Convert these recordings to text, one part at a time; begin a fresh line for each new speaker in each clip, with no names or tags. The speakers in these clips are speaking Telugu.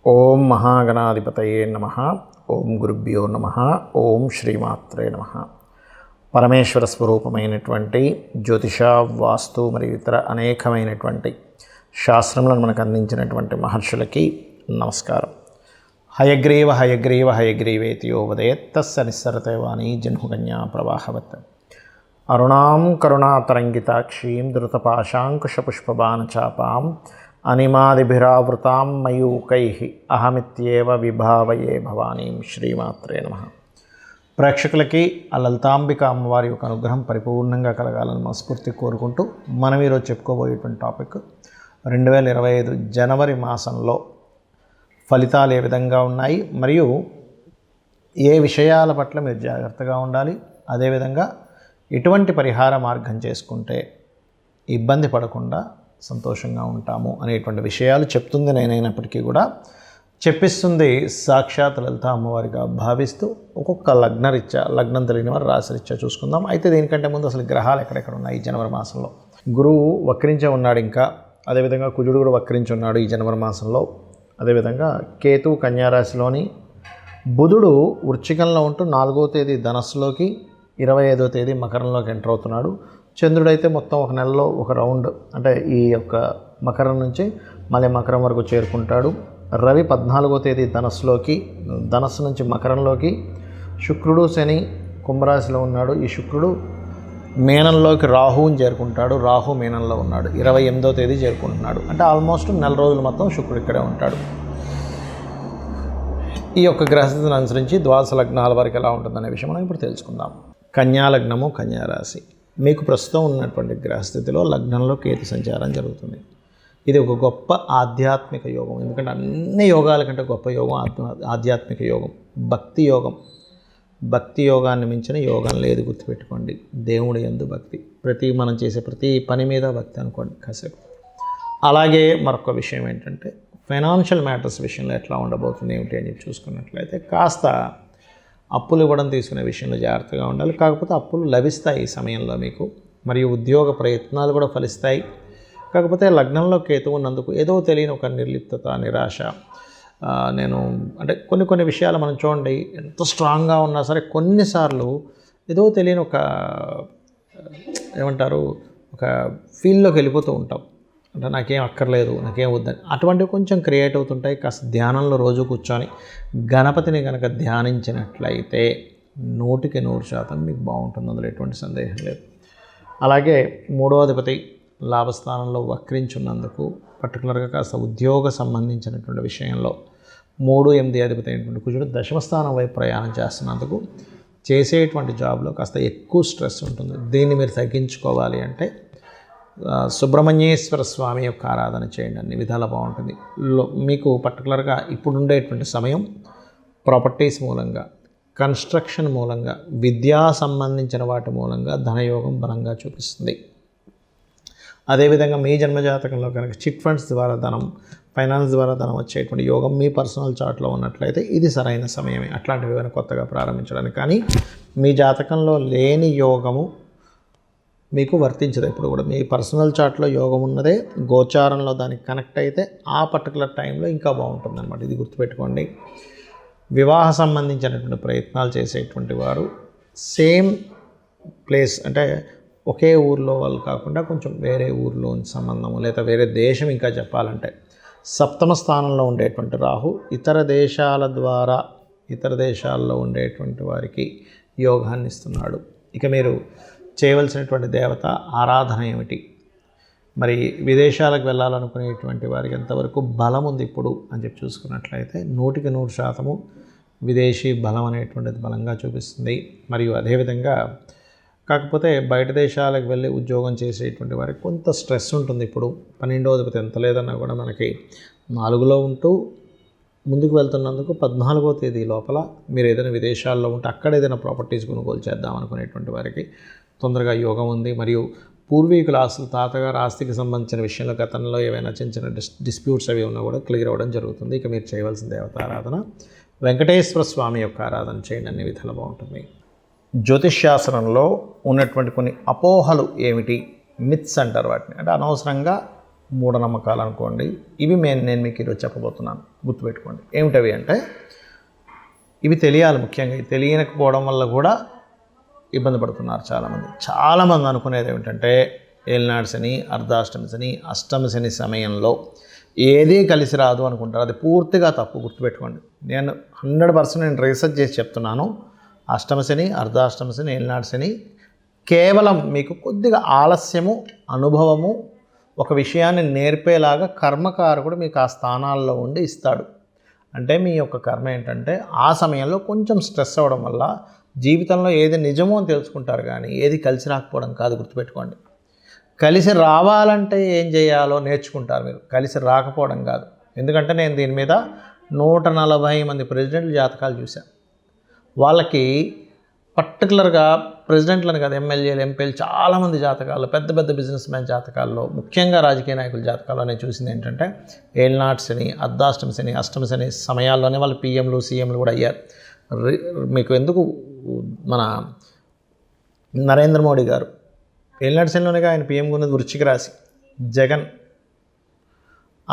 ఓం మహాగణాధిపతయే నమః. ఓం గురుభ్యో నమః. ఓం శ్రీమాత్రే నమః. పరమేశ్వర స్వరూపమైనటువంటి జ్యోతిష, వాస్తు మరియు ఇతర అనేకమైనటువంటి శాస్త్రములను మనకు అందించినటువంటి మహర్షులకి నమస్కారం. హయగ్రీవ హయగ్రీవ హయగ్రీవేతి యో వదేత్ తస్య నిస్సరతే వాణి జన్మకన్యా ప్రవాహవత్. అరుణాం కరుణాతరంగితాక్షీం ధృతపాశాంకుశపుష్పబాణచాపాం అనిమాదిభిరావృతాం మయూకైః అహమిత్యేవ విభావయే భవానీం. శ్రీమాత్రే నమః. ప్రేక్షకులకి ఆ లలితాంబిక అమ్మవారి యొక్క అనుగ్రహం పరిపూర్ణంగా కలగాలని మనస్ఫూర్తి కోరుకుంటూ మనం ఈరోజు చెప్పుకోబోయేటువంటి టాపిక్ 2025 జనవరి మాసంలో ఫలితాలు ఏ విధంగా ఉన్నాయి, మరియు ఏ విషయాల పట్ల మీరు జాగ్రత్తగా ఉండాలి, అదేవిధంగా ఎటువంటి పరిహార మార్గం చేసుకుంటే ఇబ్బంది పడకుండా సంతోషంగా ఉంటాము అనేటువంటి విషయాలు చెప్తుంది నేనైనప్పటికీ కూడా చెప్పిస్తుంది సాక్షాత్ లలిత అమ్మవారిగా భావిస్తూ ఒక్కొక్క లగ్నం తెలియని వారు రాశిరీత్యా చూసుకుందాం. అయితే దీనికంటే ముందు అసలు గ్రహాలు ఎక్కడెక్కడ ఉన్నాయి ఈ జనవరి మాసంలో. గురువు వక్రించే ఉన్నాడు, ఇంకా అదేవిధంగా కుజుడు కూడా వక్రించి ఉన్నాడు ఈ జనవరి మాసంలో. అదేవిధంగా కేతువు కన్యారాశిలోని, బుధుడు వృశ్చికంలో ఉంటూ 4వ తేదీ ధనస్సులోకి, 25వ తేదీ మకరంలోకి ఎంటర్ అవుతున్నాడు. చంద్రుడైతే మొత్తం ఒక నెలలో ఒక రౌండ్, అంటే ఈ యొక్క మకరం నుంచి మళ్ళీ మకరం వరకు చేరుకుంటాడు. రవి 14వ తేదీ ధనస్సు నుంచి మకరంలోకి, శుక్రుడు శని కుంభరాశిలో ఉన్నాడు. ఈ శుక్రుడు మీనంలోకి రాహువుని చేరుకుంటాడు. రాహు మీనంలో ఉన్నాడు, 28వ తేదీ చేరుకుంటున్నాడు. అంటే ఆల్మోస్ట్ నెల రోజులు మొత్తం శుక్రుడు ఇక్కడే ఉంటాడు. ఈ యొక్క గ్రహస్థితిని అనుసరించి ద్వాదశ లగ్నాల వరకు ఎలా ఉంటుందనే విషయం మనం ఇప్పుడు తెలుసుకుందాం. కన్యా లగ్నము, కన్యారాశి. మీకు ప్రస్తుతం ఉన్నటువంటి గ్రహస్థితిలో లగ్నంలో కేతు సంచారం జరుగుతుంది. ఇది ఒక గొప్ప ఆధ్యాత్మిక యోగం. ఎందుకంటే అన్ని యోగాల కంటే గొప్ప యోగం ఆధ్యాత్మిక యోగం, భక్తి యోగం. భక్తి యోగాన్ని మించిన యోగం లేదు, గుర్తుపెట్టుకోండి. దేవుడి యందు భక్తి, మనం చేసే ప్రతి పని మీద భక్తి అనుకోండి కాసేపు. అలాగే మరొక విషయం ఏంటంటే ఫైనాన్షియల్ మ్యాటర్స్ విషయంలో ఎట్లా ఉండబోతుంది ఏమిటి అని చెప్పి చూసుకున్నట్లయితే కాస్త అప్పులు ఇవ్వడం తీసుకునే విషయంలో జాగ్రత్తగా ఉండాలి. కాకపోతే అప్పులు లభిస్తాయి ఈ సమయంలో మీకు, మరియు ఉద్యోగ ప్రయత్నాలు కూడా ఫలిస్తాయి. కాకపోతే లగ్నంలో కేతు ఉన్నందుకు ఏదో తెలియని ఒక నిర్లిప్తత, నిరాశ. అంటే కొన్ని విషయాలు మనం చూడండి, ఎంత స్ట్రాంగ్గా ఉన్నా సరే కొన్నిసార్లు ఏదో తెలియని ఒక ఒక ఫీల్డ్లోకి వెళ్ళిపోతూ ఉంటాం. అంటే నాకేం అక్కర్లేదు, నాకేం వద్దని, అటువంటివి కొంచెం క్రియేట్ అవుతుంటాయి. కాస్త ధ్యానంలో రోజు కూర్చొని గణపతిని కనుక ధ్యానించినట్లయితే 100% మీకు బాగుంటుంది, అందులో ఎటువంటి సందేహం లేదు. అలాగే 3వ అధిపతి లాభస్థానంలో వక్రించున్నందుకు పర్టికులర్గా కాస్త ఉద్యోగ సంబంధించినటువంటి విషయంలో 3-8 అధిపతి అయినటువంటి కుజుడు దశమ స్థానం వైపు ప్రయాణం చేస్తున్నందుకు చేసేటువంటి జాబ్లో కాస్త ఎక్కువ స్ట్రెస్ ఉంటుంది. దీన్ని మీరు తగ్గించుకోవాలి అంటే సుబ్రహ్మణ్యేశ్వర స్వామి యొక్క ఆరాధన చేయండి, అన్ని విధాలా బాగుంటుంది. మీకు పర్టికులర్గా ఇప్పుడు ఉండేటువంటి సమయం ప్రాపర్టీస్ మూలంగా, కన్స్ట్రక్షన్ మూలంగా, విద్యా సంబంధించిన వాటి మూలంగా ధనయోగం బలంగా చూపిస్తుంది. అదేవిధంగా మీ జన్మజాతకంలో కనుక చిట్ ఫండ్స్ ద్వారా ధనం, ఫైనాన్స్ ద్వారా ధనం వచ్చేటువంటి యోగం మీ పర్సనల్ చార్ట్లో ఉన్నట్లయితే ఇది సరైన సమయమే అట్లాంటివి ఏమైనా కొత్తగా ప్రారంభించడానికి. కానీ మీ జాతకంలో లేని యోగము మీకు వర్తించదు. ఇప్పుడు కూడా మీ పర్సనల్ చార్ట్లో యోగం ఉన్నదే గోచారంలో దానికి కనెక్ట్ అయితే ఆ పర్టికులర్ టైంలో ఇంకా బాగుంటుంది అనమాట. ఇది గుర్తుపెట్టుకోండి. వివాహ సంబంధించినటువంటి ప్రయత్నాలు చేసేటువంటి వారు సేమ్ ప్లేస్, అంటే ఒకే ఊర్లో వాళ్ళు కాకుండా కొంచెం వేరే ఊర్లోని సంబంధము, లేదా వేరే దేశం, ఇంకా చెప్పాలంటే 7వ స్థానంలో ఉండేటువంటి రాహు ఇతర దేశాల్లో ఉండేటువంటి వారికి యోగాన్ని ఇస్తున్నాడు. ఇక మీరు చేయవలసినటువంటి దేవత ఆరాధన ఏమిటి, మరి విదేశాలకు వెళ్ళాలనుకునేటువంటి వారికి ఎంతవరకు బలం ఉంది ఇప్పుడు అని చెప్పి చూసుకున్నట్లయితే 100% విదేశీ బలం అనేటువంటిది బలంగా చూపిస్తుంది. మరియు అదేవిధంగా కాకపోతే బయట దేశాలకు వెళ్ళి ఉద్యోగం చేసేటువంటి వారికి కొంత స్ట్రెస్ ఉంటుంది. ఇప్పుడు 12వ అధిపతి ఎంత లేదన్నా కూడా మనకి 4లో ఉంటూ ముందుకు వెళ్తున్నందుకు 14వ తేదీ లోపల మీరు ఏదైనా విదేశాల్లో ఉంటే అక్కడ ఏదైనా ప్రాపర్టీస్ కొనుగోలు చేద్దాం అనుకునేటువంటి వారికి తొందరగా యోగం ఉంది. మరియు పూర్వీకుల ఆస్తులు, తాతగారు ఆస్తికి సంబంధించిన విషయంలో గతంలో ఏవైనా చిన్న డిస్ప్యూట్స్ అవి ఉన్నా కూడా క్లియర్ అవ్వడం జరుగుతుంది. ఇక మీరు చేయవలసిన దేవత ఆరాధన వెంకటేశ్వర స్వామి యొక్క ఆరాధన చేయండి, అన్ని విధాలు బాగుంటుంది. జ్యోతిష్శాస్త్రంలో ఉన్నటువంటి కొన్ని అపోహలు ఏమిటి, మిత్స్ అంటారు వాటిని. అంటే అనవసరంగా మూఢనమ్మకాలు అనుకోండి, ఇవి నేను మీకు ఈరోజు చెప్పబోతున్నాను. గుర్తుపెట్టుకోండి. ఏమిటవి అంటే ఇవి తెలియాలి. ముఖ్యంగా ఇవి తెలియకపోవడం వల్ల కూడా ఇబ్బంది పడుతున్నారు చాలామంది అనుకునేది ఏమిటంటే ఏలినాడు శని, అర్ధాష్టమి శని, అష్టమి శని సమయంలో ఏదీ కలిసి రాదు అనుకుంటారు. అది పూర్తిగా తప్పు. గుర్తుపెట్టుకోండి. నేను 100% నేను రీసెర్చ్ చేసి చెప్తున్నాను. అష్టమి శని, అర్ధాష్టమి శని, ఏలినాడు శని కేవలం మీకు కొద్దిగా ఆలస్యము, అనుభవము, ఒక విషయాన్ని నేర్పేలాగా కర్మకారకుడు మీకు ఆ స్థానాల్లో ఉండి ఇస్తాడు. అంటే మీ యొక్క కర్మ ఏంటంటే ఆ సమయంలో కొంచెం స్ట్రెస్ అవ్వడం వల్ల జీవితంలో ఏది నిజమో అని తెలుసుకుంటారు, కానీ ఏది కలిసి రాకపోవడం కాదు. గుర్తుపెట్టుకోండి. కలిసి రావాలంటే ఏం చేయాలో నేర్చుకుంటారు మీరు, కలిసి రాకపోవడం కాదు. ఎందుకంటే నేను దీని మీద 140 మంది ప్రెసిడెంట్ల జాతకాలు చూశాను. వాళ్ళకి పర్టికులర్గా ప్రెసిడెంట్లను కాదు, ఎమ్మెల్యేలు, ఎంపీలు చాలామంది జాతకాలు, పెద్ద పెద్ద బిజినెస్ మ్యాన్ జాతకాల్లో, ముఖ్యంగా రాజకీయ నాయకుల జాతకాల్లో నేను చూసింది ఏంటంటే ఏలినాటి శని, అర్ధాష్టమి శని, అష్టమి శని సమయాల్లోనే వాళ్ళు పీఎంలు, సీఎంలు కూడా అయ్యారు. మీకు ఎందుకు మన నరేంద్ర మోడీ గారు ఏలినాటి శనిలోనే ఆయన పీఎంగా ఉన్నది వృశ్చిక రాశి. జగన్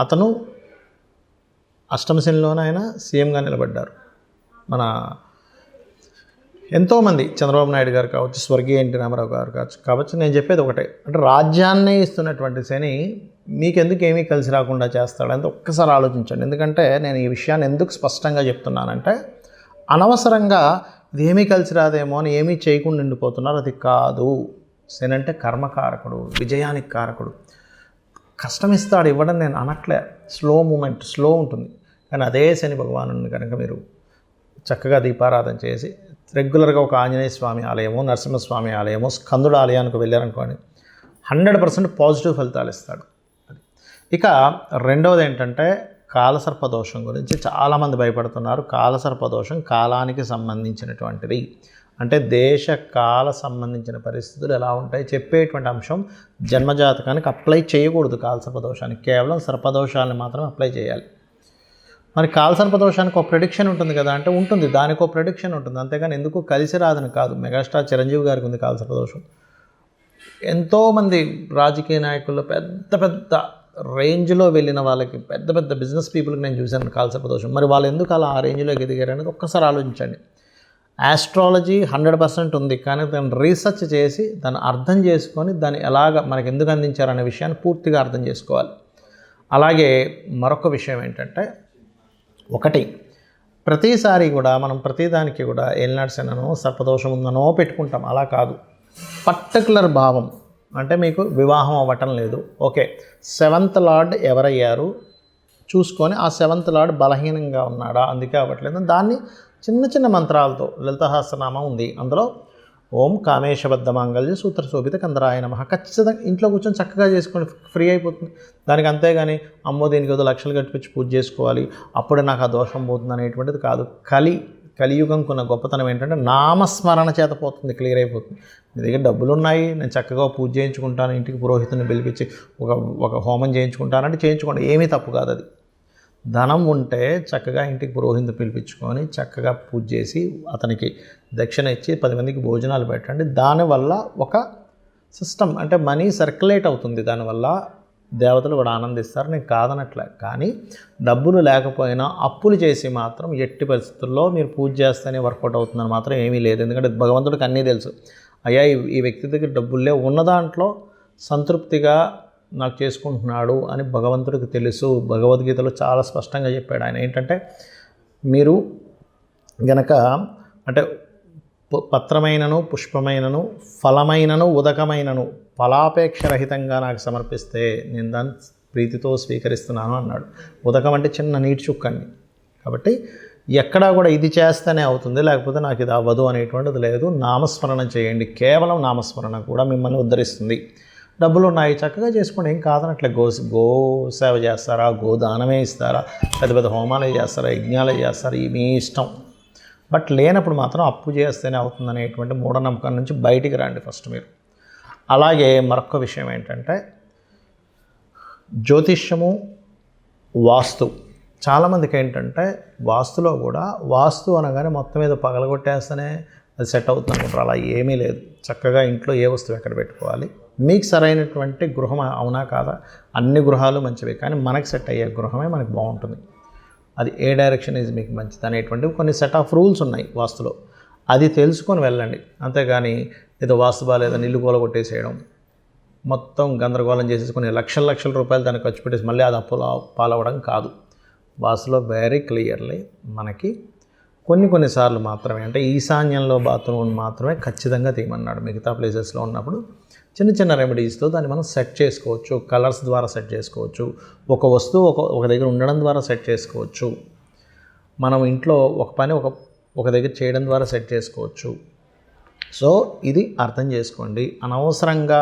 అతను అష్టమి శనిలోనే ఆయన సీఎంగా నిలబడ్డారు. మన ఎంతోమంది చంద్రబాబు నాయుడు గారు కావచ్చు, స్వర్గీయ ఎన్టీ రామారావు గారు కావచ్చు. నేను చెప్పేది ఒకటే, అంటే రాజ్యాన్నే ఇస్తున్నటువంటి శని మీకెందుకు ఏమీ కలిసి రాకుండా చేస్తాడంటే ఒక్కసారి ఆలోచించండి. ఎందుకంటే నేను ఈ విషయాన్ని ఎందుకు స్పష్టంగా చెప్తున్నానంటే అనవసరంగా ఇది ఏమీ కలిసి రాదేమో అని ఏమీ చేయకుండా ఉండిపోతున్నారు. అది కాదు. శని అంటే కర్మకారకుడు, విజయానికి కారకుడు. కష్టం ఇస్తాడు, ఇవ్వడం నేను అనట్లే. స్లో మూమెంట్, స్లో ఉంటుంది. కానీ అదే శని భగవాను కనుక మీరు చక్కగా దీపారాధన చేసి రెగ్యులర్గా ఒక ఆంజనేయ స్వామి ఆలయమో, నరసింహస్వామి ఆలయమో, స్కందుడు ఆలయానికి వెళ్ళారనుకోండి 100% పాజిటివ్ ఫలితాలు ఇస్తాడు. ఇక రెండవది ఏంటంటే కాలసర్పదోషం గురించి చాలామంది భయపడుతున్నారు. కాలసర్పదోషం కాలానికి సంబంధించినటువంటిది. అంటే దేశ కాల సంబంధించిన పరిస్థితులు ఎలా ఉంటాయి చెప్పేటువంటి అంశం. జన్మజాతకానికి అప్లై చేయకూడదు కాలసర్పదోషానికి, కేవలం సర్పదోషాలను మాత్రమే అప్లై చేయాలి. మరి కాలసర్పదోషానికి ఒక ప్రెడిక్షన్ ఉంటుంది కదా అంటే ఉంటుంది, దానికి ఒక ప్రెడిక్షన్ ఉంటుంది. అంతేగాని ఎందుకు కలిసి రాదని కాదు. మెగాస్టార్ చిరంజీవి గారికి ఉంది కాలసర్పదోషం. ఎంతోమంది రాజకీయ నాయకుల్లో పెద్ద పెద్ద రేంజ్లో వెళ్ళిన వాళ్ళకి, పెద్ద పెద్ద బిజినెస్ పీపుల్కి నేను చూశాను కాలసర్పదోషం. మరి వాళ్ళు ఎందుకు అలా ఆ రేంజ్లోకి ఎదిగారు అనేది ఒక్కసారి ఆలోచించండి. ఆస్ట్రాలజీ 100% ఉంది, కానీ దాన్ని రీసెర్చ్ చేసి దాన్ని అర్థం చేసుకొని దాన్ని ఎలాగ మనకు ఎందుకు అందించారనే విషయాన్ని పూర్తిగా అర్థం చేసుకోవాలి. అలాగే మరొక విషయం ఏంటంటే ఒకటి, ప్రతిసారి కూడా మనం ప్రతిదానికి కూడా ఏలినాటి శననో సర్పదోషం ఉందనో పెట్టుకుంటాం. అలా కాదు. పర్టికులర్ భావం అంటే మీకు వివాహం అవ్వటం లేదు, ఓకే, 7th లార్డ్ ఎవరయ్యారు చూసుకొని ఆ 7th లార్డ్ బలహీనంగా ఉన్నాడా, అందుకే అవ్వట్లేదు. దాన్ని చిన్న చిన్న మంత్రాలతో, లలితసహస్రనామం ఉంది, అందులో ఓం కామేశబద్ధ మాంగళ్య సూత్ర శోభిత కందరాయ నమః ఖచ్చితంగా ఇంట్లో కూర్చొని చక్కగా చేసుకొని ఫ్రీ అయిపోతుంది. దానికి అంతేగాని అమ్మో దీనికి ఏదో లక్షలు కట్టించి పూజ చేసుకోవాలి అప్పుడే నాకు ఆ దోషం పోతుంది అనేటువంటిది కాదు. కలియుగంకున్న గొప్పతనం ఏంటంటే నామస్మరణ చేత పోతుంది, క్లియర్ అయిపోతుంది. మీ దగ్గర డబ్బులు ఉన్నాయి, నేను చక్కగా పూజ చేయించుకుంటాను, ఇంటికి పురోహితుని పిలిపించి ఒక హోమం చేయించుకుంటానంటే చేయించుకోండి, ఏమీ తప్పు కాదు. అది ధనం ఉంటే చక్కగా ఇంటికి పురోహితుని పిలిపించుకొని చక్కగా పూజ చేసి అతనికి దక్షిణ ఇచ్చి 10 మందికి భోజనాలు పెట్టండి. దానివల్ల ఒక సిస్టమ్ అంటే మనీ సర్క్యులేట్ అవుతుంది, దానివల్ల దేవతలు కూడా ఆనందిస్తారు. నేను కాదనట్లే, కానీ డబ్బులు లేకపోయినా అప్పులు చేసి మాత్రం ఎట్టి పరిస్థితుల్లో మీరు పూజ చేస్తేనే వర్కౌట్ అవుతుందని మాత్రం ఏమీ లేదు. ఎందుకంటే భగవంతుడికి అన్నీ తెలుసు. అయ్యా ఈ వ్యక్తి దగ్గర డబ్బులే, ఉన్న దాంట్లో సంతృప్తిగా నాకు చేసుకుంటున్నాడు అని భగవంతుడికి తెలుసు. భగవద్గీతలో చాలా స్పష్టంగా చెప్పాడు ఆయన. ఏంటంటే మీరు గనక అంటే పత్రమైనను, పుష్పమైనను, ఫలమైనను, ఉదకమైనను ఫలాపేక్షరహితంగా నాకు సమర్పిస్తే నేను దాన్ని ప్రీతితో స్వీకరిస్తున్నాను అన్నాడు. ఉదకం అంటే చిన్న నీటి చుక్కండి. కాబట్టి ఎక్కడా కూడా ఇది చేస్తేనే అవుతుంది, లేకపోతే నాకు ఇది అవ్వదు అనేటువంటిది లేదు. నామస్మరణ చేయండి, కేవలం నామస్మరణ కూడా మిమ్మల్ని ఉద్ధరిస్తుంది. డబ్బులు ఉన్నాయి చక్కగా చేసుకోండి, ఏం కాదనట్లే. గో సేవ చేస్తారా, గోదానమే ఇస్తారా, పెద్ద పెద్ద హోమాలే చేస్తారా, యజ్ఞాలే చేస్తారా, మీ ఇష్టం. బట్ లేనప్పుడు మాత్రం అప్పు చేస్తేనే అవుతుంది అనేటువంటి మూఢనమ్మకం నుంచి బయటికి రండి ఫస్ట్ మీరు. అలాగే మరొక విషయం ఏంటంటే జ్యోతిష్యము, వాస్తు. చాలామందికి ఏంటంటే వాస్తులో కూడా వాస్తు అనగానే మొత్తం మీద పగలగొట్టేస్తేనే అది సెట్ అవుతుంది అనుకుంటారు. అలా ఏమీ లేదు. చక్కగా ఇంట్లో ఏ వస్తువు ఎక్కడ పెట్టుకోవాలి, మీకు సరైనటువంటి గృహం అవునా కాదా, అన్ని గృహాలు మంచివే, కానీ మనకు సెట్ అయ్యే గృహమే మనకు బాగుంటుంది. అది ఏ డైరెక్షన్ ఈజ్ మీకు మంచిది అనేటువంటివి కొన్ని సెట్ ఆఫ్ రూల్స్ ఉన్నాయి వాస్తులో. అది తెలుసుకొని వెళ్ళండి. అంతేగాని ఏదో వాస్తు బాగాలేదని ఇల్లు కూలగొట్టేసేయడం, మొత్తం గందరగోళం చేసేసుకుని లక్షల రూపాయలు దాన్ని ఖర్చు పెట్టేసి మళ్ళీ అది అప్పులో పాలవడం కాదు. వాస్తులో వెరీ క్లియర్లీ మనకి కొన్నిసార్లు మాత్రమే, అంటే ఈశాన్యంలో బాత్రూమ్ మాత్రమే ఖచ్చితంగా తీయమన్నాడు. మిగతా ప్లేసెస్లో ఉన్నప్పుడు చిన్న రెమెడీస్తో దాన్ని మనం సెట్ చేసుకోవచ్చు. కలర్స్ ద్వారా సెట్ చేసుకోవచ్చు. ఒక వస్తువు ఒక దగ్గర ఉండడం ద్వారా సెట్ చేసుకోవచ్చు. మనం ఇంట్లో ఒక పని ఒక దగ్గర చేయడం ద్వారా సెట్ చేసుకోవచ్చు. సో ఇది అర్థం చేసుకోండి. అనవసరంగా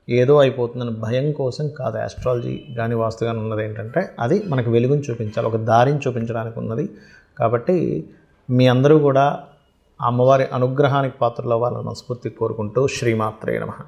ఏదో అయిపోతుందని భయం కోసం కాదు. ఆస్ట్రాలజీ కానీ వాస్తు కానీ ఉన్నది ఏంటంటే అది మనకు వెలుగుని చూపించాలి, ఒక దారిని చూపించడానికి ఉన్నది. కాబట్టి మీ అందరూ కూడా అమ్మవారి అనుగ్రహానికి పాత్రలు అవ్వాలని మనస్ఫూర్తిగా కోరుకుంటూ శ్రీమాత్రే నమః.